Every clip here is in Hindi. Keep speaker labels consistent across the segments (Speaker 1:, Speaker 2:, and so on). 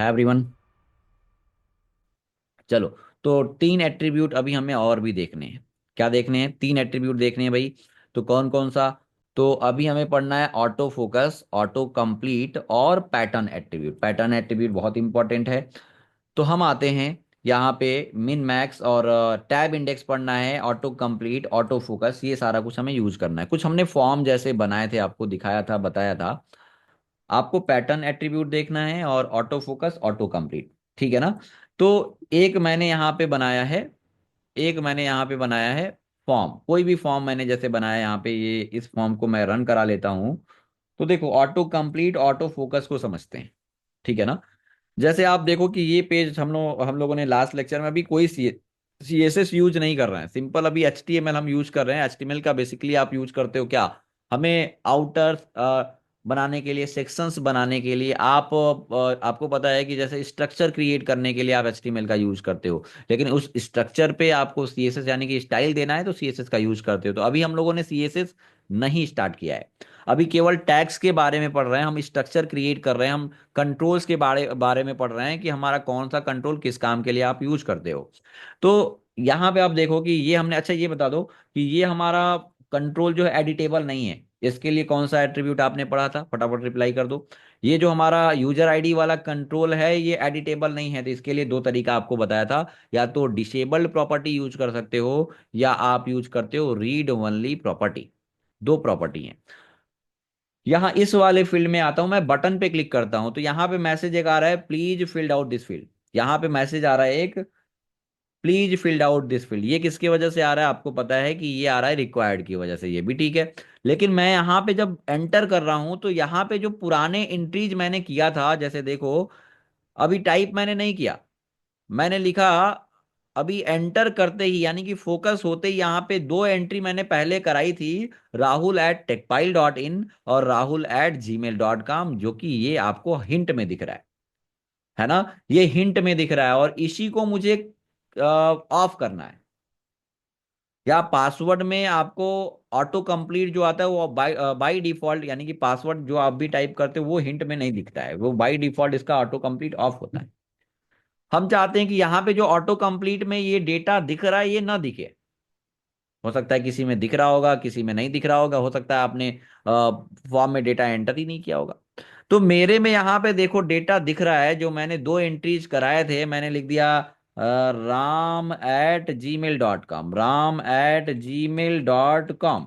Speaker 1: है एवरीवन। चलो, तो तीन एट्रीब्यूट अभी हमें और भी देखने हैं। क्या देखने हैं? तीन एट्रीब्यूट देखने हैं भाई। तो कौन कौन सा? तो अभी हमें पढ़ना है ऑटो फोकस, ऑटो कंप्लीट और पैटर्न एट्रीब्यूट। पैटर्न एट्रीब्यूट बहुत इंपॉर्टेंट है। तो हम आते हैं यहाँ पे। मिन मैक्स और टैब इंडेक्स पढ़ना है, ऑटो कंप्लीट, ऑटो फोकस, ये सारा कुछ हमें यूज करना है। कुछ हमने फॉर्म जैसे बनाए थे, आपको दिखाया था, बताया था। आपको पैटर्न एट्रीब्यूट देखना है और ऑटो फोकस, ऑटो कंप्लीट। ठीक है ना? तो एक मैंने यहाँ पे बनाया है, एक मैंने यहाँ पे बनाया है फॉर्म। कोई भी फॉर्म मैंने जैसे बनाया यहाँ पे, ये इस फॉर्म को मैं रन करा लेता हूँ। तो देखो, ऑटो कंप्लीट ऑटो फोकस को समझते हैं। ठीक है ना? जैसे आप देखो कि ये पेज हम लोगों ने लास्ट लेक्चर में, अभी कोई CSS यूज नहीं कर रहे हैं, सिंपल अभी HTML हम यूज कर रहे हैं। HTML का बेसिकली आप यूज करते हो क्या? हमें आउटर बनाने के लिए, सेक्शंस बनाने के लिए, आपको पता है कि जैसे स्ट्रक्चर क्रिएट करने के लिए आप HTML का यूज करते हो। लेकिन उस स्ट्रक्चर पे आपको CSS यानी कि स्टाइल देना है तो CSS का यूज करते हो। तो अभी हम लोगों ने CSS नहीं स्टार्ट किया है। अभी केवल टैग्स के बारे में पढ़ रहे हैं, हम स्ट्रक्चर क्रिएट कर रहे हैं, हम कंट्रोल्स के बारे बारे में पढ़ रहे हैं कि हमारा कौन सा कंट्रोल किस काम के लिए आप यूज करते हो। तो यहाँ पे आप देखो कि ये हमने, अच्छा ये बता दो कि ये हमारा कंट्रोल जो है एडिटेबल नहीं है। इसके लिए कौन सा एट्रीब्यूट आपने पढ़ा था? फटाफट रिप्लाई कर दो। ये जो हमारा यूजर आईडी वाला कंट्रोल है, ये एडिटेबल नहीं है। तो इसके लिए दो तरीका आपको बताया था, या तो डिसेबल्ड प्रॉपर्टी यूज कर सकते हो, या आप यूज करते हो रीड ओनली प्रॉपर्टी। दो प्रॉपर्टी है। यहाँ इस वाले फील्ड में आता हूं, मैं बटन पे क्लिक करता हूं तो यहाँ पे मैसेज एक आ रहा है, please field out this field. यहाँ पे मैसेज आ रहा है एक, please field out this field. ये किसकी वजह से आ रहा है? आपको पता है कि ये आ रहा है रिक्वायर्ड की वजह से। ये भी ठीक है। लेकिन मैं यहाँ पे जब एंटर कर रहा हूं तो यहाँ पे जो पुराने एंट्रीज मैंने किया था, जैसे देखो, अभी टाइप मैंने नहीं किया, मैंने लिखा अभी एंटर करते ही, यानी कि फोकस होते ही यहाँ पे दो एंट्री मैंने पहले कराई थी, rahul@techpile.in और rahul@gmail.com, जो कि ये आपको हिंट में दिख रहा है ना? ये हिंट में दिख रहा है और इसी को मुझे ऑफ करना है। या पासवर्ड में आपको ऑटो कंप्लीट जो आता है वो बाय बाय डिफॉल्ट, यानी कि पासवर्ड जो आप भी टाइप करते हो वो हिंट में नहीं दिखता है, वो बाय डिफॉल्ट इसका ऑटो कंप्लीट ऑफ होता है। हम चाहते हैं कि यहाँ पे जो ऑटो कंप्लीट में ये डेटा दिख रहा है ये ना दिखे। हो सकता है किसी में दिख रहा होगा, किसी में नहीं दिख रहा होगा, हो सकता है आपने फॉर्म में डेटा एंटर ही नहीं किया होगा। तो मेरे में यहाँ पे देखो डेटा दिख रहा है, जो मैंने दो एंट्रीज कराए थे, मैंने लिख दिया ram@gmail.com, ram@gmail.com।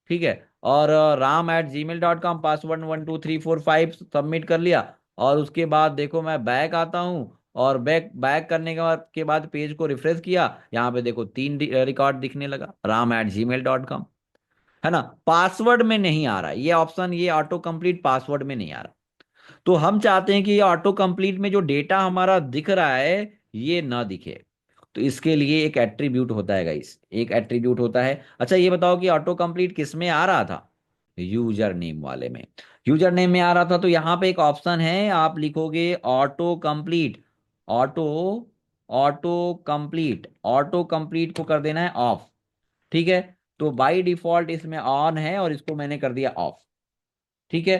Speaker 1: ठीक है। और ram@gmail.com, पासवर्ड 1 2 3 4 5 सबमिट कर लिया। और उसके बाद देखो मैं बैक आता हूँ, और बैक बैक करने के बाद पेज को रिफ्रेश किया, यहाँ पे देखो तीन रिकॉर्ड दिखने लगा, ram@gmail.com। है ना? पासवर्ड में नहीं आ रहा है ये ऑप्शन, ये ऑटो कंप्लीट पासवर्ड में नहीं आ रहा। तो हम चाहते हैं कि ये ऑटो कंप्लीट में जो डेटा हमारा दिख रहा है ये ना दिखे। तो इसके लिए एक एट्रीब्यूट होता है गाइस, एक एट्रीब्यूट होता है। अच्छा ये बताओ कि ऑटो कंप्लीट किस में आ रहा था? यूजर नेम वाले में। यूजर नेम में आ रहा था, तो यहाँ पे एक ऑप्शन है, आप लिखोगे auto complete, auto auto complete, auto complete को कर देना है ऑफ। ठीक है। तो बाय डिफॉल्ट इसमें ऑन है और इसको मैंने कर दिया ऑफ। ठीक है।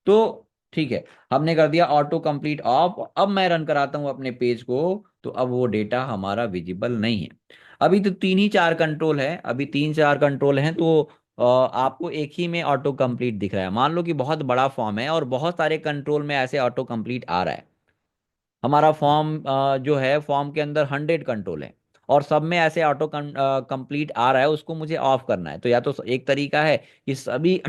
Speaker 1: तो ठीक है, हमने कर दिया ऑटो कंप्लीट ऑफ। अब मैं रन कराता हूं अपने पेज को, तो अब वो डेटा हमारा विजिबल नहीं है। अभी तो तीन ही चार कंट्रोल है, अभी तीन चार कंट्रोल हैं, तो आपको एक ही में ऑटो कंप्लीट दिख रहा है। मान लो कि बहुत बड़ा फॉर्म है और बहुत सारे कंट्रोल में ऐसे ऑटो कंप्लीट आ रहा है। हमारा फॉर्म जो है, फॉर्म के अंदर 100 कंट्रोल है और सब में ऐसे ऑटो कंप्लीट आ रहा है, उसको मुझे ऑफ करना है। तो या तो एक तरीका है कि सभी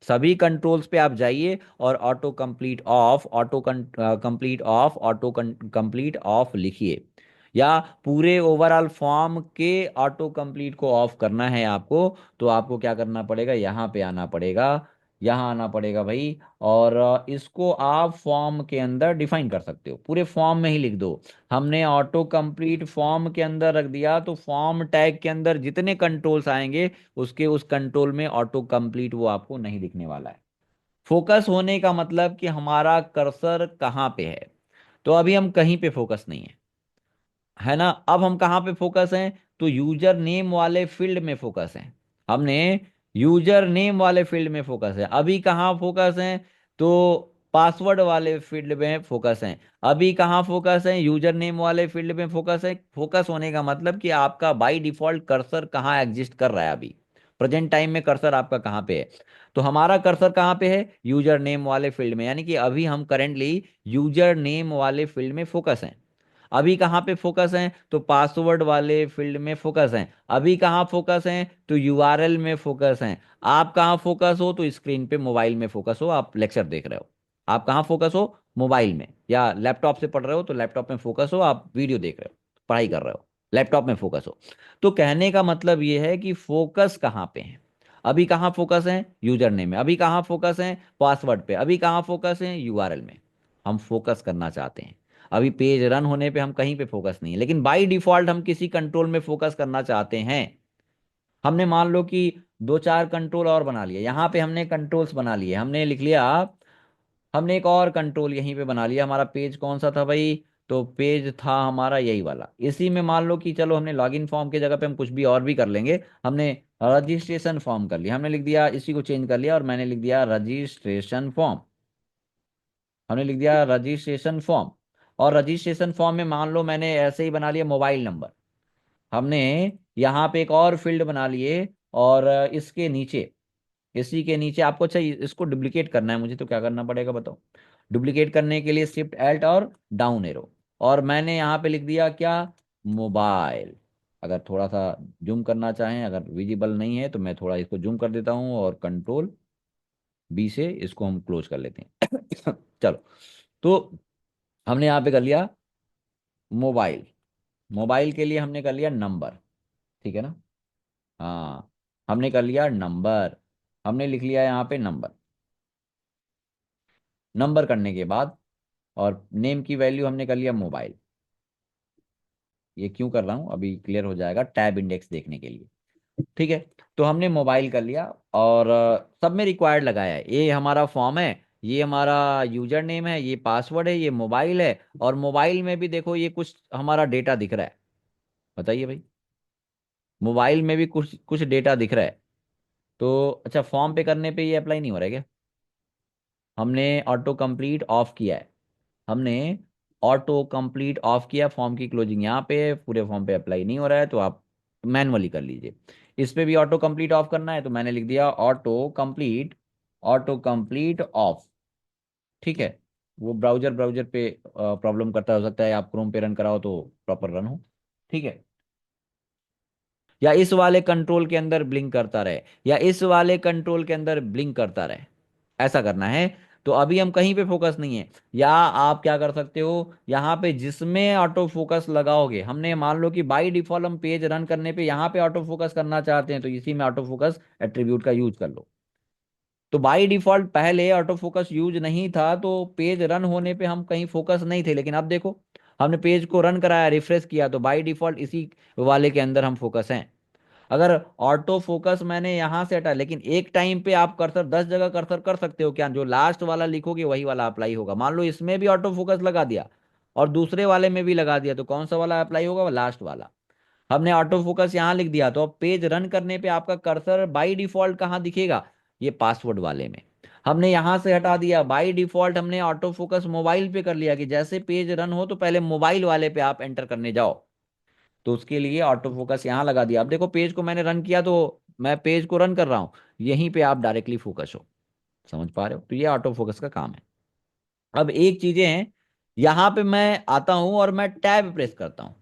Speaker 1: सभी कंट्रोल्स पे आप जाइए और auto complete of, auto complete of, auto complete of लिखिए, या पूरे ओवरऑल फॉर्म के ऑटो कंप्लीट को ऑफ करना है आपको। तो आपको क्या करना पड़ेगा? यहाँ पे आना पड़ेगा, यहाँ आना पड़ेगा भाई। और इसको आप फॉर्म के अंदर डिफाइन कर सकते हो, पूरे फॉर्म में ही लिख दो। हमने ऑटो कंप्लीट फॉर्म के अंदर रख दिया, तो फॉर्म टैग के अंदर जितने कंट्रोल्स आएंगे उसके उस कंट्रोल में ऑटो कंप्लीट वो आपको नहीं दिखने वाला है। फोकस होने का मतलब कि हमारा कर्सर कहाँ पे है। तो अभी हम कहीं पे फोकस नहीं है, है ना? अब हम कहाँ पे फोकस हैं? तो यूजर नेम वाले फील्ड में फोकस है। हमने यूजर नेम वाले फील्ड में फोकस है। अभी कहाँ फोकस है? तो पासवर्ड वाले फील्ड में फोकस है। अभी कहाँ फोकस है? यूजर नेम वाले फील्ड में फोकस है। फोकस होने का मतलब कि आपका बाय डिफॉल्ट कर्सर कहाँ एग्जिस्ट कर रहा है अभी, प्रेजेंट टाइम में कर्सर आपका कहाँ पे है। तो हमारा कर्सर कहाँ पे है? यूजर नेम वाले फील्ड में, यानी कि अभी हम करेंटली यूजर नेम वाले फील्ड में फोकस हैं। अभी कहाँ पे फोकस है? तो पासवर्ड वाले फील्ड में फोकस है। अभी कहाँ फोकस है? तो यूआरएल में फोकस है। आप कहाँ फोकस हो? तो स्क्रीन पे मोबाइल में फोकस हो, आप लेक्चर देख रहे हो। आप कहाँ फोकस हो? मोबाइल में, या लैपटॉप से पढ़ रहे हो तो लैपटॉप में फोकस हो, आप वीडियो देख रहे हो, पढ़ाई कर रहे हो, लैपटॉप में फोकस हो। तो कहने का मतलब ये है कि फोकस कहाँ पे है। अभी कहाँ फोकस है? यूजर नेम में। अभी कहाँ फोकस है? पासवर्ड पे। अभी कहाँ फोकस है? यूआरएल में। हम फोकस करना चाहते हैं। अभी पेज रन होने पे हम कहीं पे फोकस नहीं है, लेकिन बाय डिफॉल्ट हम किसी कंट्रोल में फोकस करना चाहते हैं। हमने मान लो कि दो चार कंट्रोल और बना लिए, यहाँ पे हमने कंट्रोल्स बना लिए, हमने लिख लिया, हमने एक और कंट्रोल यहीं पे बना लिया। हमारा पेज कौन सा था भाई? तो पेज था हमारा यही वाला। इसी में मान लो कि चलो हमने लॉगिन फॉर्म की जगह पे हम कुछ भी और भी कर लेंगे। हमने रजिस्ट्रेशन फॉर्म कर लिया, हमने लिख दिया, इसी को चेंज कर लिया और मैंने लिख दिया रजिस्ट्रेशन फॉर्म। हमने लिख दिया रजिस्ट्रेशन फॉर्म। और रजिस्ट्रेशन फॉर्म में मान लो मैंने ऐसे ही बना लिया मोबाइल नंबर। हमने यहाँ पे एक और फील्ड बना लिए, और इसके नीचे, इसी के नीचे आपको, अच्छा इसको डुप्लीकेट करना है मुझे, तो क्या करना पड़ेगा बताओ? डुप्लीकेट करने के लिए शिफ्ट एल्ट और डाउन एरो। और मैंने यहाँ पे लिख दिया क्या? मोबाइल। अगर थोड़ा सा जूम करना चाहें, अगर विजिबल नहीं है तो मैं थोड़ा इसको जूम कर देता हूँ, और कंट्रोल बी से इसको हम क्लोज कर लेते हैं। चलो, तो हमने यहाँ पे कर लिया मोबाइल। मोबाइल के लिए हमने कर लिया नंबर, ठीक है ना? हाँ, हमने कर लिया नंबर। हमने लिख लिया यहाँ पे नंबर। नंबर करने के बाद, और नेम की वैल्यू हमने कर लिया मोबाइल। ये क्यों कर रहा हूँ अभी क्लियर हो जाएगा, टैब इंडेक्स देखने के लिए। ठीक है, तो हमने मोबाइल कर लिया, और सब में रिक्वायर्ड लगाया है। ये हमारा फॉर्म है, ये हमारा यूजर नेम है, ये पासवर्ड है, ये मोबाइल है। और मोबाइल में भी देखो ये कुछ हमारा डेटा दिख रहा है। बताइए भाई, मोबाइल में भी कुछ कुछ डेटा दिख रहा है। तो अच्छा, फॉर्म पे करने पे ये अप्लाई नहीं हो रहा है क्या? हमने ऑटो कंप्लीट ऑफ किया है। हमने ऑटो कंप्लीट ऑफ किया, फॉर्म की क्लोजिंग यहाँ पे है, पूरे फॉर्म पे अप्लाई नहीं हो रहा है, तो आप मैनुअली कर लीजिए। इस पे भी ऑटो कंप्लीट ऑफ करना है, तो मैंने लिख दिया auto complete, auto complete of. ठीक है, वो ब्राउजर ब्राउजर पे प्रॉब्लम करता, हो सकता है आप क्रोम पे रन कराओ तो प्रॉपर रन हो। ठीक है, या इस वाले कंट्रोल के अंदर ब्लिंक करता रहे, या इस वाले कंट्रोल के अंदर ब्लिंक करता रहे, ऐसा करना है। तो अभी हम कहीं पे फोकस नहीं है। या आप क्या कर सकते हो, यहाँ पे जिसमें ऑटो फोकस लगाओगे, हमने मान लो कि बाय डिफॉल्ट हम पेज रन करने पे यहाँ पे ऑटो फोकस करना चाहते हैं, तो इसी में ऑटो फोकस एट्रीब्यूट का यूज कर लो। तो बाय डिफॉल्ट पहले ऑटो फोकस यूज नहीं था, तो पेज रन होने पे हम कहीं फोकस नहीं थे, लेकिन अब देखो, हमने पेज को रन कराया, रिफ्रेश किया, तो बाय डिफॉल्ट इसी वाले के अंदर हम फोकस हैं। अगर ऑटो फोकस मैंने यहां से हटा, लेकिन एक टाइम पे आप कर्सर 10 जगह कर्सर कर सकते हो क्या? जो लास्ट वाला लिखोगे वही वाला अप्लाई होगा। मान लो इसमें भी ऑटो फोकस लगा दिया, और दूसरे वाले में भी लगा दिया, तो कौन सा वाला अप्लाई होगा? लास्ट वाला। हमने ऑटो फोकस यहाँ लिख दिया, तो अब पेज रन करने पे आपका कर्सर बाय डिफॉल्ट कहाँ दिखेगा? ये पासवर्ड वाले में। हमने यहां से हटा दिया, बाय डिफॉल्ट हमने ऑटो फोकस मोबाइल पे कर लिया, कि जैसे पेज रन हो तो पहले मोबाइल वाले पे आप एंटर करने जाओ। तो उसके लिए ऑटो फोकस यहाँ लगा दिया। अब देखो, पेज को मैंने रन किया, तो मैं पेज को रन कर रहा हूँ, यहीं पे आप डायरेक्टली फोकस हो। समझ पा रहे हो? तो ये ऑटो फोकस का काम है। अब एक चीजें हैं, यहाँ पे मैं आता हूँ और मैं टैब प्रेस करता हूँ।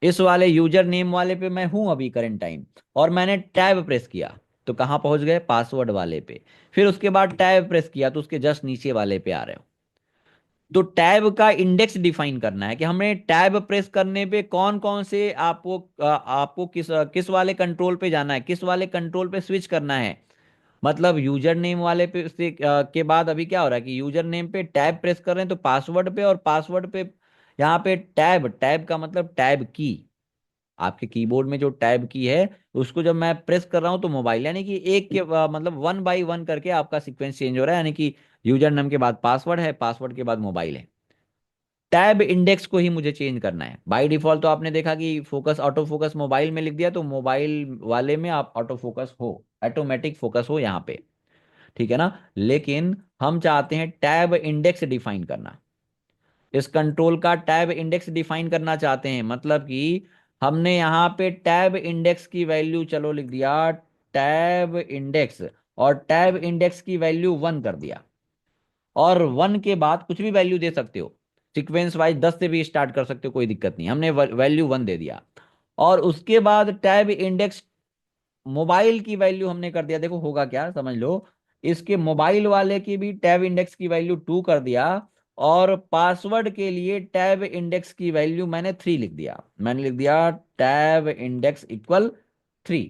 Speaker 1: इस वाले यूजर नेम वाले पे मैं हूं अभी करंट टाइम, और मैंने टैब प्रेस किया, तो कहाँ पहुंच गए? पासवर्ड वाले पे। फिर उसके बाद टैब प्रेस किया, तो उसके जस्ट नीचे वाले पे आ रहे हो। तो टैब का इंडेक्स डिफाइन करना है, कि हमें टैब प्रेस करने पे कौन कौन से आपको किस किस वाले कंट्रोल पे जाना है, किस वाले कंट्रोल पे स्विच करना है। मतलब यूजर नेम वाले पे से के बाद अभी क्या हो रहा है कि यूजर नेम पे टैब प्रेस कर रहे हैं तो पासवर्ड पे, और पासवर्ड पे यहाँ पे टैब, टैब का मतलब टैब की। आपके कीबोर्ड में जो टैब की है, उसको जब मैं प्रेस कर रहा हूं तो मोबाइल, यानी कि एक के मतलब वन बाय वन करके आपका सीक्वेंस चेंज हो रहा है, यानी कि यूजर नेम के बाद पासवर्ड है, पासवर्ड के बाद मोबाइल है। टैब इंडेक्स को ही मुझे चेंज करना है। बाय डिफॉल्ट तो आपने देखा कि फोकस, ऑटो फोकस मोबाइल में लिख दिया, तो मोबाइल वाले में आप ऑटो फोकस हो, ऑटोमेटिक फोकस हो यहाँ पे। ठीक है ना। लेकिन हम चाहते हैं टैब इंडेक्स डिफाइन करना, इस कंट्रोल का टैब इंडेक्स डिफाइन करना चाहते हैं। मतलब कि हमने यहाँ पे टैब इंडेक्स की वैल्यू चलो लिख दिया टैब इंडेक्स, और टैब इंडेक्स की वैल्यू 1 कर दिया, और 1 के बाद कुछ भी वैल्यू दे सकते हो, सीक्वेंस वाइज 10 से भी स्टार्ट कर सकते हो, कोई दिक्कत नहीं, हमने वैल्यू 1 दे दिया। और उसके बाद टैब इंडेक्स मोबाइल की वैल्यू हमने कर दिया, देखो होगा क्या समझ लो, इसके मोबाइल वाले की भी टैब इंडेक्स की वैल्यू 2 कर दिया, और पासवर्ड के लिए टैब इंडेक्स की वैल्यू मैंने 3 लिख दिया, मैंने लिख दिया टैब इंडेक्स इक्वल 3।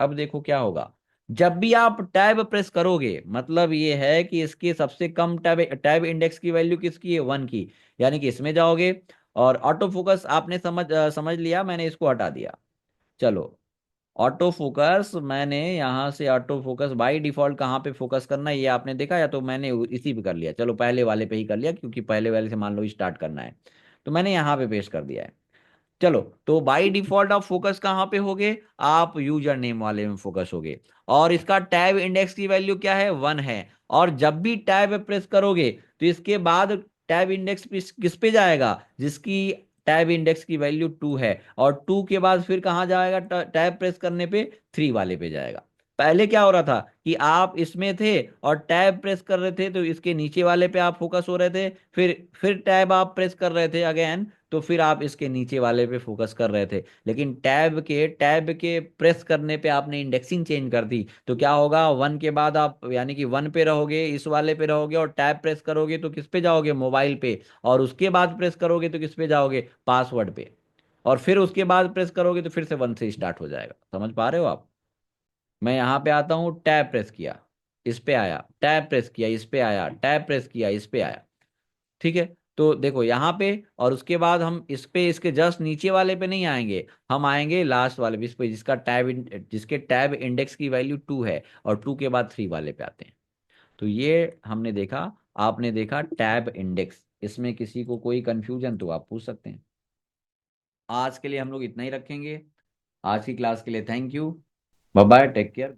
Speaker 1: अब देखो क्या होगा, जब भी आप टैब प्रेस करोगे, मतलब ये है कि इसके सबसे कम टैब टैब इंडेक्स की वैल्यू किसकी है, 1 की, यानी कि इसमें जाओगे। और ऑटो फोकस आपने समझ लिया, मैंने इसको हटा दिया। चलो, ऑटो फोकस मैंने यहाँ से ऑटो फोकस बाय डिफॉल्ट कहाँ पे फोकस करना है ये आपने देखा, या तो मैंने इसी पे कर लिया, चलो पहले वाले पे ही कर लिया, क्योंकि पहले वाले से मान लो स्टार्ट करना है, तो मैंने यहाँ पे पेस्ट कर दिया है। चलो, तो बाय डिफॉल्ट आप फोकस कहाँ पे होगे, आप यूजर नेम वाले में फोकस होगे, और इसका टैब इंडेक्स की वैल्यू क्या है, 1 है। और जब भी टैब प्रेस करोगे तो इसके बाद टैब इंडेक्स किस पे जाएगा, जिसकी टैब इंडेक्स की वैल्यू 2 है, और 2 के बाद फिर कहाँ जाएगा, टैब प्रेस करने पे 3 वाले पे जाएगा। पहले क्या हो रहा था कि आप इसमें थे और टैब प्रेस कर रहे थे, तो इसके नीचे वाले पे आप फोकस हो रहे थे, फिर टैब आप प्रेस कर रहे थे अगेन, तो फिर आप इसके नीचे वाले पे फोकस कर रहे थे। लेकिन टैब के प्रेस करने पे आपने इंडेक्सिंग चेंज कर दी, तो क्या होगा, 1 के बाद आप यानी कि 1 पे रहोगे, इस वाले पे रहोगे, और टैब प्रेस करोगे तो किस पे जाओगे, मोबाइल पे, और उसके बाद प्रेस करोगे तो किस पे जाओगे, पासवर्ड पे, और फिर उसके बाद प्रेस करोगे तो फिर से 1 से स्टार्ट हो जाएगा। समझ पा रहे हो आप। मैं यहाँ पे आता हूँ, टैब प्रेस किया, इस पे आया, टैब प्रेस किया, इस पे आया, टैब प्रेस किया, इस पे आया। ठीक है, तो देखो यहाँ पे, और उसके बाद हम इस पे इसके जस्ट नीचे वाले पे नहीं आएंगे, हम आएंगे लास्ट वाले पे, इस पे जिसके टैब इंडेक्स की वैल्यू 2 है, और 2 के बाद 3 वाले पे आते हैं। तो ये हमने देखा, आपने देखा टैब इंडेक्स, इसमें किसी को कोई कंफ्यूजन तो आप पूछ सकते हैं। आज के लिए हम लोग इतना ही रखेंगे। आज की क्लास के लिए thank you, bye bye, take care.